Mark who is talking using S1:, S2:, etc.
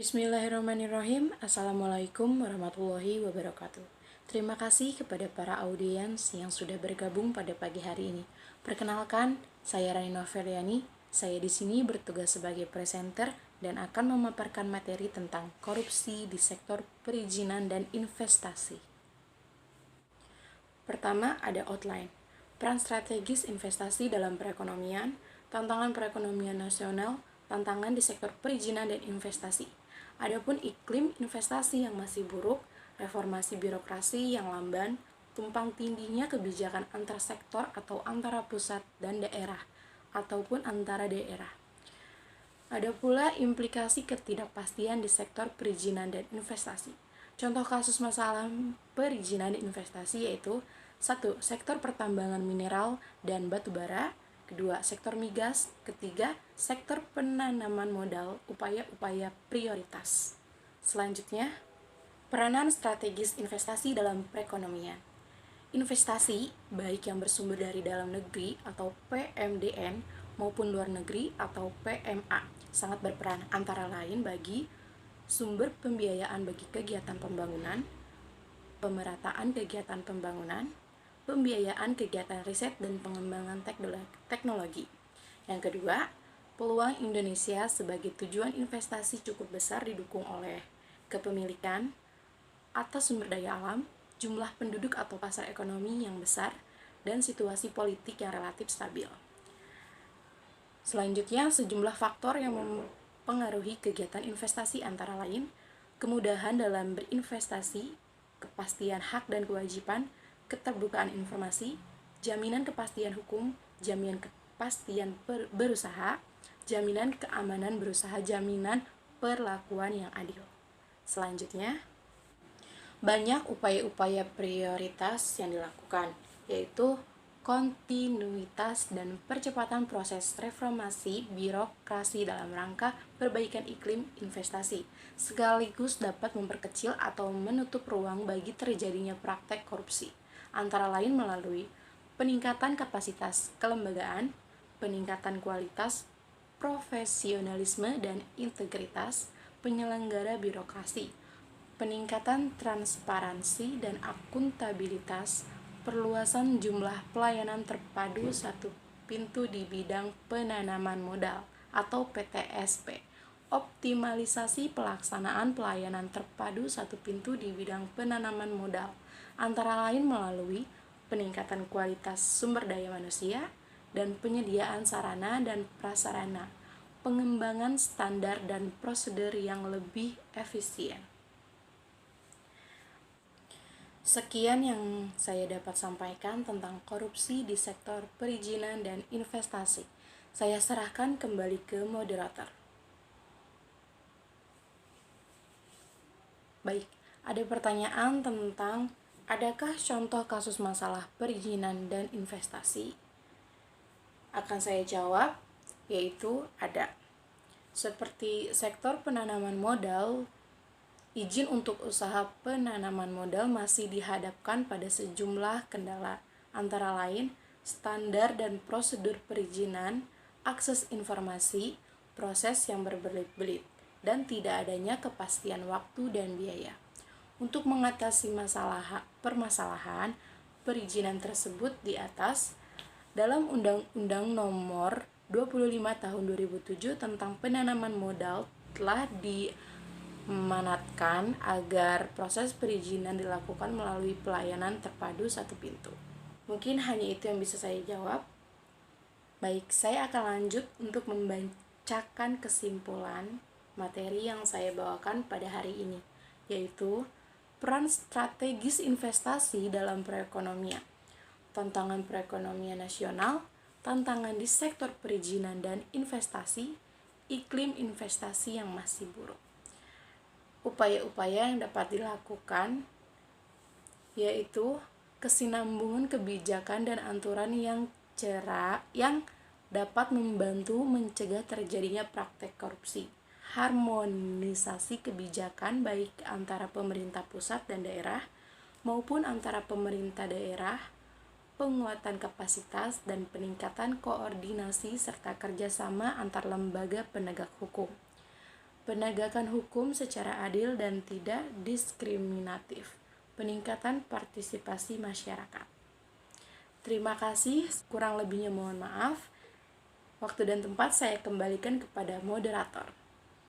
S1: Bismillahirrahmanirrahim. Assalamualaikum warahmatullahi wabarakatuh. Terima kasih kepada para audiens yang sudah bergabung pada pagi hari ini. Perkenalkan, saya Rani Noveliani. Saya di sini bertugas sebagai presenter dan akan memaparkan materi tentang korupsi di sektor perizinan dan investasi. Pertama, ada outline. Peran strategis investasi dalam perekonomian, tantangan perekonomian nasional, tantangan di sektor perizinan dan investasi. Adapun iklim investasi yang masih buruk, reformasi birokrasi yang lamban, tumpang tindihnya kebijakan antar sektor atau antara pusat dan daerah, ataupun antara daerah. Ada pula implikasi ketidakpastian di sektor perizinan dan investasi. Contoh kasus masalah perizinan dan investasi yaitu 1. Sektor pertambangan mineral dan batu bara. Kedua, sektor migas. Ketiga, sektor penanaman modal, upaya-upaya prioritas. Selanjutnya, peranan strategis investasi dalam perekonomian. Investasi, baik yang bersumber dari dalam negeri atau PMDN maupun luar negeri atau PMA, sangat berperan antara lain bagi sumber pembiayaan bagi kegiatan pembangunan, pemerataan kegiatan pembangunan, pembiayaan kegiatan riset dan pengembangan teknologi. Yang kedua, peluang Indonesia sebagai tujuan investasi cukup besar didukung oleh kepemilikan atas sumber daya alam, jumlah penduduk atau pasar ekonomi yang besar, dan situasi politik yang relatif stabil. Selanjutnya, sejumlah faktor yang mempengaruhi kegiatan investasi antara lain kemudahan dalam berinvestasi, kepastian hak dan kewajiban, keterbukaan informasi, jaminan kepastian hukum, jaminan kepastian berusaha, jaminan keamanan berusaha, jaminan perlakuan yang adil. Selanjutnya, banyak upaya-upaya prioritas yang dilakukan, yaitu kontinuitas dan percepatan proses reformasi birokrasi dalam rangka perbaikan iklim investasi, sekaligus dapat memperkecil atau menutup ruang bagi terjadinya praktek korupsi, antara lain melalui peningkatan kapasitas kelembagaan, peningkatan kualitas, profesionalisme dan integritas penyelenggara birokrasi, peningkatan transparansi dan akuntabilitas, perluasan jumlah pelayanan terpadu satu pintu di bidang penanaman modal atau PTSP, optimalisasi pelaksanaan pelayanan terpadu satu pintu di bidang penanaman modal, antara lain melalui peningkatan kualitas sumber daya manusia dan penyediaan sarana dan prasarana, pengembangan standar dan prosedur yang lebih efisien. Sekian yang saya dapat sampaikan tentang korupsi di sektor perizinan dan investasi. Saya serahkan kembali ke moderator. Baik, ada pertanyaan tentang adakah contoh kasus masalah perizinan dan investasi? Akan saya jawab, yaitu ada. Seperti sektor penanaman modal, izin untuk usaha penanaman modal masih dihadapkan pada sejumlah kendala, antara lain standar dan prosedur perizinan, akses informasi, proses yang berbelit-belit, dan tidak adanya kepastian waktu dan biaya. Untuk mengatasi permasalahan perizinan tersebut di atas, dalam Undang-Undang Nomor 25 Tahun 2007 tentang penanaman modal telah dimanatkan agar proses perizinan dilakukan melalui pelayanan terpadu satu pintu. Mungkin hanya itu yang bisa saya jawab. Baik, saya akan lanjut untuk membacakan kesimpulan materi yang saya bawakan pada hari ini, yaitu peran strategis investasi dalam perekonomian, tantangan perekonomian nasional, tantangan di sektor perizinan dan investasi, iklim investasi yang masih buruk. Upaya-upaya yang dapat dilakukan yaitu kesinambungan kebijakan dan aturan yang dapat membantu mencegah terjadinya praktek korupsi, harmonisasi kebijakan baik antara pemerintah pusat dan daerah maupun antara pemerintah daerah, penguatan kapasitas dan peningkatan koordinasi serta kerjasama antar lembaga penegak hukum, penegakan hukum secara adil dan tidak diskriminatif, peningkatan partisipasi masyarakat. Terima kasih, kurang lebihnya mohon maaf. Waktu dan tempat saya kembalikan kepada moderator.